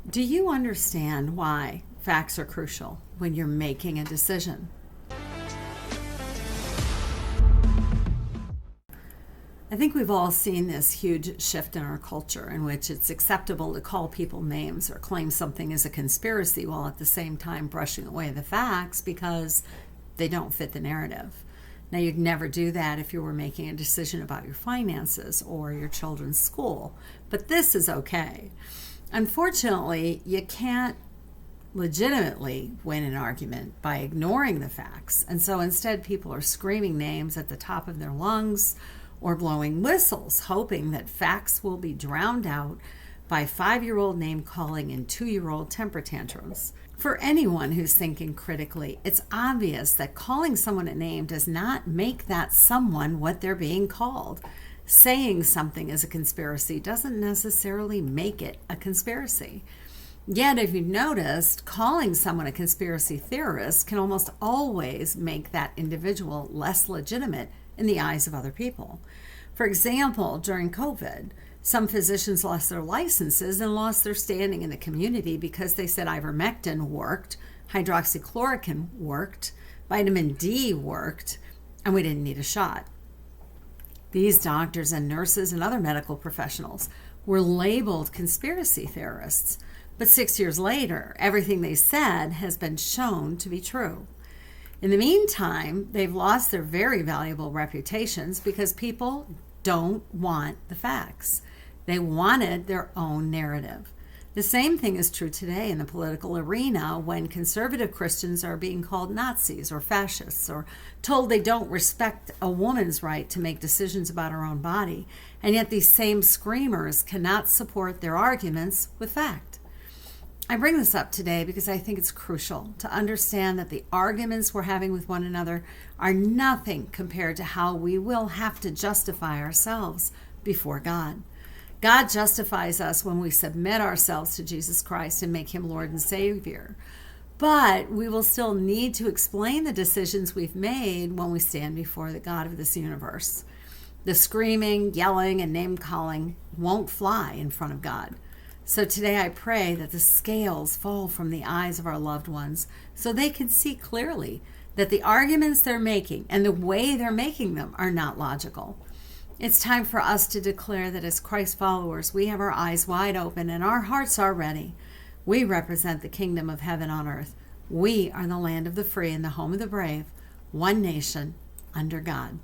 Do you understand why facts are crucial when you're making a decision? I think we've all seen this huge shift in our culture in which it's acceptable to call people names or claim something is a conspiracy while at the same time brushing away the facts because they don't fit the narrative. Now, you'd never do that if you were making a decision about your finances or your children's school, but this is okay. Unfortunately, you can't legitimately win an argument by ignoring the facts, and so instead people are screaming names at the top of their lungs or blowing whistles, hoping that facts will be drowned out by 5-year-old name calling and 2-year-old temper tantrums. For anyone who's thinking critically, it's obvious that calling someone a name does not make that someone what they're being called. Saying something is a conspiracy doesn't necessarily make it a conspiracy. Yet, if you've noticed, calling someone a conspiracy theorist can almost always make that individual less legitimate in the eyes of other people. For example, during COVID, some physicians lost their licenses and lost their standing in the community because they said ivermectin worked, hydroxychloroquine worked, vitamin D worked, and we didn't need a shot. These doctors and nurses and other medical professionals were labeled conspiracy theorists, but 6 years later, everything they said has been shown to be true. In the meantime, they've lost their very valuable reputations because people don't want the facts. They wanted their own narrative. The same thing is true today in the political arena when conservative Christians are being called Nazis or fascists or told they don't respect a woman's right to make decisions about her own body. And yet these same screamers cannot support their arguments with fact. I bring this up today because I think it's crucial to understand that the arguments we're having with one another are nothing compared to how we will have to justify ourselves before God. God justifies us when we submit ourselves to Jesus Christ and make him Lord and Savior. But we will still need to explain the decisions we've made when we stand before the God of this universe. The screaming, yelling, and name-calling won't fly in front of God. So today I pray that the scales fall from the eyes of our loved ones so they can see clearly that the arguments they're making and the way they're making them are not logical. It's time for us to declare that as Christ followers, we have our eyes wide open and our hearts are ready. We represent the kingdom of heaven on earth. We are the land of the free and the home of the brave, one nation under God.